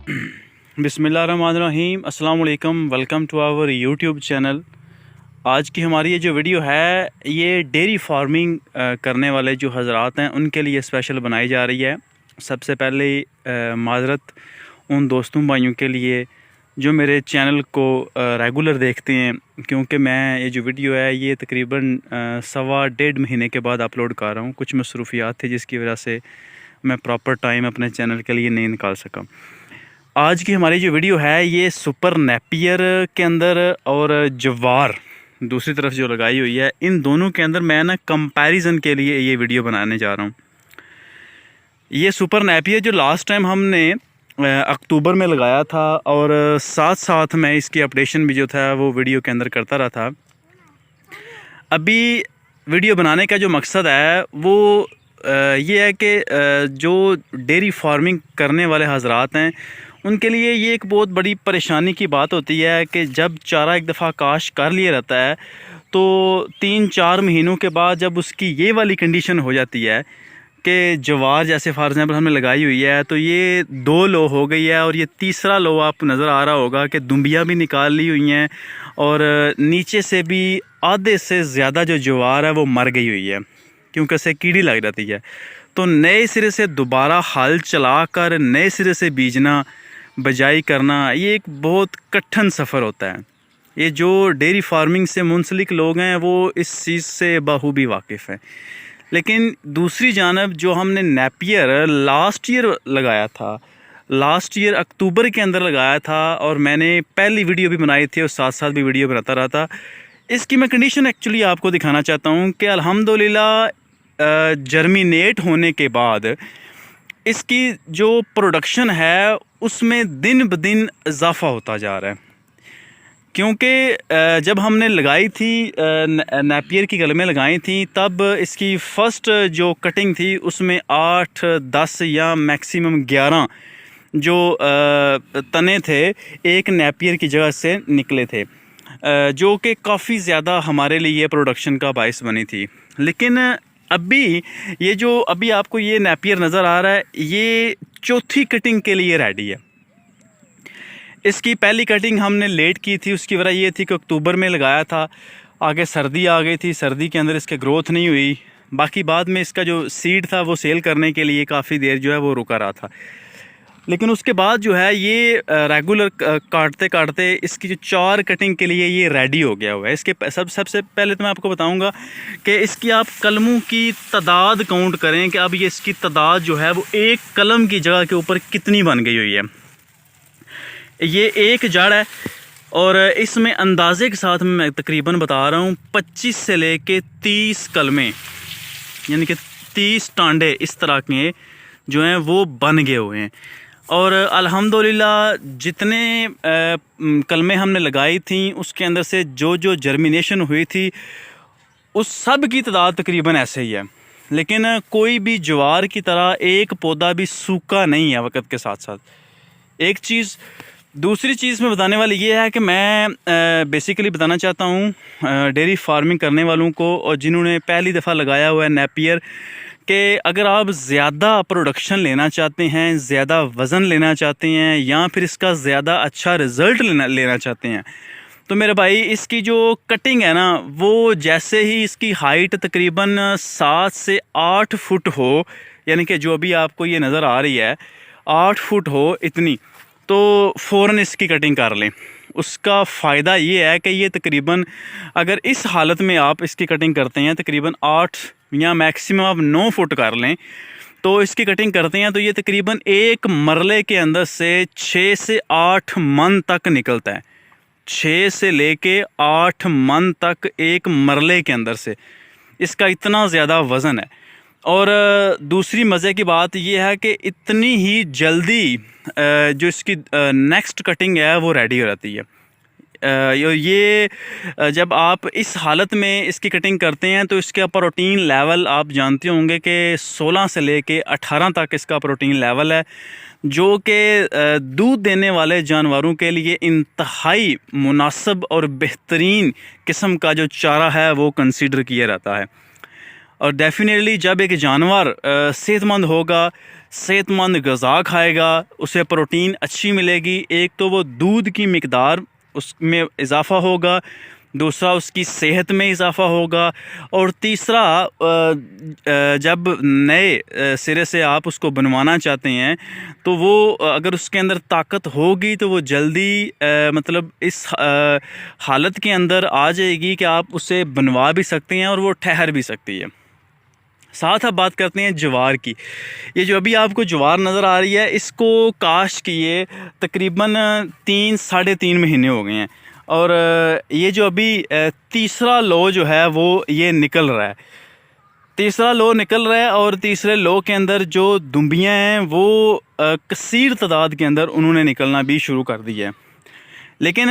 बिस्मिल्लाहिर्रहमानिर्रहीम, अस्सलाम वालेकुम। Welcome to our YouTube channel. आज की हमारी ये जो वीडियो है ये डेयरी फार्मिंग करने वाले जो हजरात हैं उनके लिए स्पेशल बनाई जा रही है। सबसे पहले माजरत उन दोस्तों भाइयों के लिए जो मेरे चैनल को रेगुलर देखते हैं, क्योंकि मैं ये जो वीडियो है ये तकरीबन 1.5 महीने के बाद अपलोड कर रहा हूँ। कुछ मसरूफियात थे जिसकी वजह से मैं प्रॉपर टाइम अपने चैनल के लिए नहीं निकाल सका। आज की हमारी जो वीडियो है ये सुपर नेपियर के अंदर और जवार दूसरी तरफ जो लगाई हुई है, इन दोनों के अंदर मैं ना कंपैरिजन के लिए ये वीडियो बनाने जा रहा हूँ। ये सुपर नेपियर जो लास्ट टाइम हमने अक्टूबर में लगाया था और साथ साथ मैं इसकी अपडेशन भी जो था वो वीडियो के अंदर करता रहा था। अभी वीडियो बनाने का जो मकसद है वो ये है कि जो डेयरी फार्मिंग करने वाले हजरात हैं उनके लिए ये एक बहुत बड़ी परेशानी की बात होती है कि जब चारा एक दफ़ा काश कर लिया रहता है तो 3-4 महीनों के बाद जब उसकी ये वाली कंडीशन हो जाती है कि जवार जैसे फॉर एग्ज़ाम्पल हमने लगाई हुई है तो ये 2 लो हो गई है और ये तीसरा लो आप नज़र आ रहा होगा कि दुम्बियाँ भी निकाल ली हुई हैं और नीचे से भी आधे से ज़्यादा जो जवार है वो मर गई हुई है क्योंकि उसे कीड़ी लग जाती है। तो नए सिरे से दोबारा हल चला कर नए सिरे से बीजना बजाई करना ये एक बहुत कठिन सफ़र होता है। ये जो डेयरी फार्मिंग से मुंसलिक लोग हैं वो इस चीज़ से बखूबी वाकिफ़ हैं। लेकिन दूसरी जानब जो हमने नेपियर लास्ट ईयर लगाया था, लास्ट ईयर अक्टूबर के अंदर लगाया था और मैंने पहली वीडियो भी बनाई थी और साथ साथ भी वीडियो बनाता रहा था, इसकी मैं कंडीशन एक्चुअली आपको दिखाना चाहता हूँ कि अल्हम्दुलिल्लाह जर्मिनेट होने के बाद इसकी जो प्रोडक्शन है उसमें दिन ब दिन इजाफ़ा होता जा रहा है। क्योंकि जब हमने लगाई थी नेपियर की कलमें लगाई थी तब इसकी फ़र्स्ट जो कटिंग थी उसमें 8-10 या मैक्सिमम 11 जो तने थे एक नेपियर की जगह से निकले थे, जो कि काफ़ी ज़्यादा हमारे लिए प्रोडक्शन का बायस बनी थी। लेकिन अभी ये जो अभी आपको ये नेपियर नज़र आ रहा है ये चौथी कटिंग के लिए रेडी है। इसकी पहली कटिंग हमने लेट की थी, उसकी वजह ये थी कि अक्टूबर में लगाया था, आगे सर्दी आ गई थी, सर्दी के अंदर इसके ग्रोथ नहीं हुई। बाकी बाद में इसका जो सीड था वो सेल करने के लिए काफ़ी देर जो है वो रुका रहा था। लेकिन उसके बाद जो है ये रेगुलर काटते काटते इसकी जो 4 कटिंग के लिए ये रेडी हो गया हुआ है। इसके सबसे पहले तो मैं आपको बताऊंगा कि इसकी आप कलमों की तादाद काउंट करें कि अब ये इसकी तादाद जो है वो एक कलम की जगह के ऊपर कितनी बन गई हुई है। ये एक जड़ है और इसमें अंदाजे के साथ मैं तकरीबन बता रहा हूँ 25 से लेके 30 कलमें यानी कि 30 टांडे इस तरह के जो हैं वो बन गए हुए हैं। और अल्हम्दुलिल्लाह जितने कलमें हमने लगाई थी उसके अंदर से जो जो जर्मिनेशन हुई थी उस सब की तादाद तकरीबन ऐसे ही है। लेकिन कोई भी ज्वार की तरह एक पौधा भी सूखा नहीं है वक्त के साथ साथ। एक चीज़ दूसरी चीज़ में बताने वाली ये है कि मैं बेसिकली बताना चाहता हूँ डेयरी फार्मिंग करने वालों को और जिन्होंने पहली दफ़ा लगाया हुआ है नेपियर कि अगर आप ज़्यादा प्रोडक्शन लेना चाहते हैं, ज़्यादा वज़न लेना चाहते हैं या फिर इसका ज़्यादा अच्छा रिज़ल्ट लेना चाहते हैं तो मेरे भाई इसकी जो कटिंग है ना वो जैसे ही इसकी हाइट तकरीबन 7 से 8 फुट हो, यानी कि जो अभी आपको ये नज़र आ रही है 8 फुट हो इतनी, तो फ़ौरन इसकी कटिंग कर लें। उसका फ़ायदा ये है कि ये तकरीबन अगर इस हालत में आप इसकी कटिंग करते हैं तकरीबन 8 या मैक्सिमम आप 9 फुट कर लें तो इसकी कटिंग करते हैं तो ये तकरीबन एक मरले के अंदर से 6 से 8 मन तक निकलता है। 6 से लेके 8 मन तक एक मरले के अंदर से इसका इतना ज़्यादा वज़न है। और दूसरी मज़े की बात यह है कि इतनी ही जल्दी जो इसकी नेक्स्ट कटिंग है वो रेडी हो जाती है। ये जब आप इस हालत में इसकी कटिंग करते हैं तो इसका प्रोटीन लेवल आप जानते होंगे कि 16 से लेके 18 तक इसका प्रोटीन लेवल है, जो कि दूध देने वाले जानवरों के लिए इंतहाई मुनासिब और बेहतरीन किस्म का जो चारा है वो कंसीडर किया जाता है। और डेफिनेटली जब एक जानवर सेहतमंद होगा, सेहतमंद ग़िज़ा खाएगा, उसे प्रोटीन अच्छी मिलेगी, एक तो वो दूध की मिक़दार उसमें इजाफ़ा होगा, दूसरा उसकी सेहत में इजाफ़ा होगा, और तीसरा जब नए सिरे से आप उसको बनवाना चाहते हैं तो वो अगर उसके अंदर ताकत होगी तो वो जल्दी मतलब इस हालत के अंदर आ जाएगी कि आप उसे बनवा भी सकते हैं और वो ठहर भी सकती है। साथ अब बात करते हैं ज्वार की। ये जो अभी आपको ज्वार नज़र आ रही है, इसको काश्त किए तकरीबन 3-3.5 महीने हो गए हैं, और ये जो अभी तीसरा लो जो है वो ये निकल रहा है, तीसरा लो निकल रहा है, और तीसरे लो के अंदर जो दुम्बियाँ हैं वो कसीर तादाद के अंदर उन्होंने निकलना भी शुरू कर दिया है। लेकिन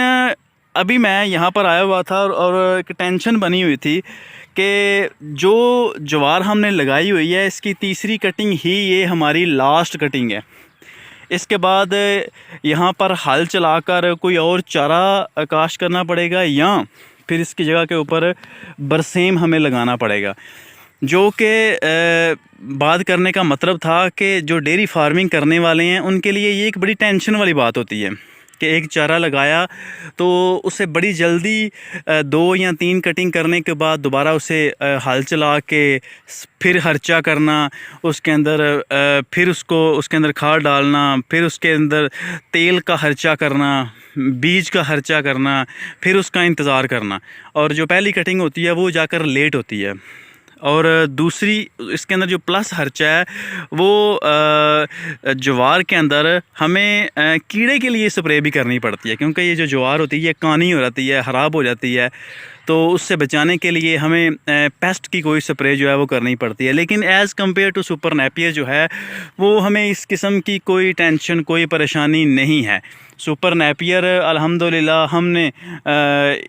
अभी मैं यहाँ पर आया हुआ था और एक टेंशन बनी हुई थी कि जो ज्वार हमने लगाई हुई है इसकी तीसरी कटिंग ही ये हमारी लास्ट कटिंग है। इसके बाद यहाँ पर हल चलाकर कोई और चारा काश्त करना पड़ेगा, या फिर इसकी जगह के ऊपर बरसेम हमें लगाना पड़ेगा, जो कि बात करने का मतलब था कि जो डेयरी फार्मिंग करने वाले हैं उनके लिए ये एक बड़ी टेंशन वाली बात होती है कि एक चारा लगाया तो उसे बड़ी जल्दी 2 या 3 कटिंग करने के बाद दोबारा उसे हल चला के फिर खर्चा करना, उसके अंदर फिर उसके अंदर खाद डालना, फिर उसके अंदर तेल का खर्चा करना, बीज का खर्चा करना, फिर उसका इंतज़ार करना, और जो पहली कटिंग होती है वो जाकर लेट होती है। और दूसरी इसके अंदर जो प्लस खर्चा है वो ज्वार के अंदर हमें कीड़े के लिए स्प्रे भी करनी पड़ती है, क्योंकि ये जो ज्वार होती है ये कानी हो जाती है, ख़राब हो जाती है, तो उससे बचाने के लिए हमें पेस्ट की कोई स्प्रे जो है वो करनी पड़ती है। लेकिन as compare to super Napier जो है वो हमें इस किस्म की कोई टेंशन, कोई परेशानी नहीं है। सुपर नेपियर अल्हम्दुलिल्लाह हमने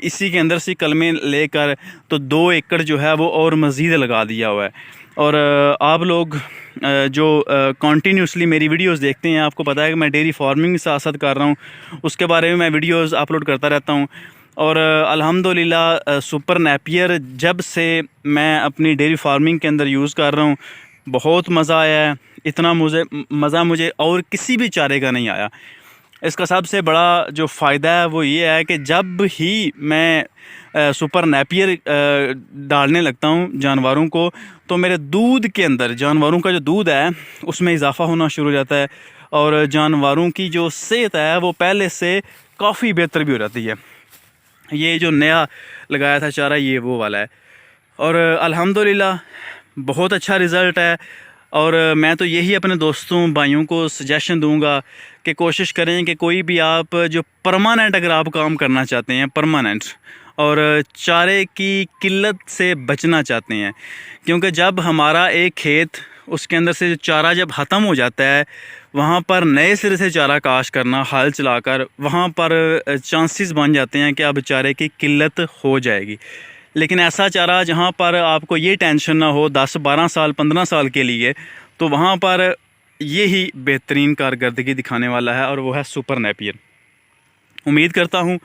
इसी के अंदर से कलमे लेकर तो 2 एकड़ जो है वो और मज़ीद लगा दिया हुआ है। और आप लोग जो कॉन्टीन्यूसली मेरी वीडियोस देखते हैं, आपको पता है कि मैं डेयरी फार्मिंग के साथ साथ कर रहा हूँ, उसके बारे में मैं वीडियोस अपलोड करता रहता हूँ। और अल्हम्दुलिल्लाह सुपर नेपियर जब से मैं अपनी डेयरी फार्मिंग के अंदर यूज़ कर रहा हूँ बहुत मज़ा आया है। इतना मज़ा मुझे और किसी भी चारे का नहीं आया। इसका सबसे बड़ा जो फ़ायदा है वो ये है कि जब ही मैं सुपर नेपियर डालने लगता हूँ जानवरों को, तो मेरे दूध के अंदर जानवरों का जो दूध है उसमें इजाफ़ा होना शुरू हो जाता है, और जानवरों की जो सेहत है वो पहले से काफ़ी बेहतर भी हो जाती है। ये जो नया लगाया था चारा ये वो वाला है, और अल्हम्दुलिल्लाह बहुत अच्छा रिज़ल्ट है। और मैं तो यही अपने दोस्तों भाइयों को सजेशन दूंगा कि कोशिश करें कि कोई भी आप जो परमानेंट अगर आप काम करना चाहते हैं परमानेंट, और चारे की किल्लत से बचना चाहते हैं, क्योंकि जब हमारा एक खेत उसके अंदर से जो चारा जब ख़त्म हो जाता है वहाँ पर नए सिरे से चारा काश्त करना हल चलाकर, वहाँ पर चांसेस बन जाते हैं कि अब चारे की किल्लत हो जाएगी। लेकिन ऐसा चारा जहाँ पर आपको ये टेंशन ना हो 10-12 साल 15 साल के लिए, तो वहाँ पर यही बेहतरीन कारकर्दगी दिखाने वाला है, और वो है सुपर नेपियर। उम्मीद करता हूँ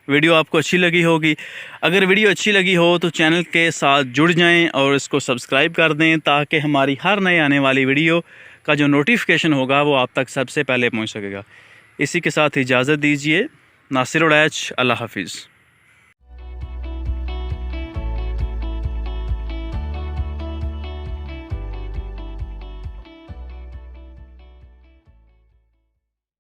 वीडियो आपको अच्छी लगी होगी। अगर वीडियो अच्छी लगी हो तो चैनल के साथ जुड़ जाएं और इसको सब्सक्राइब कर दें, ताकि हमारी हर नए आने वाली वीडियो का जो नोटिफिकेशन होगा वो आप तक सबसे पहले पहुँच सकेगा। इसी के साथ इजाज़त दीजिए। नासिर उड़ैच, अल्लाह हाफिज़।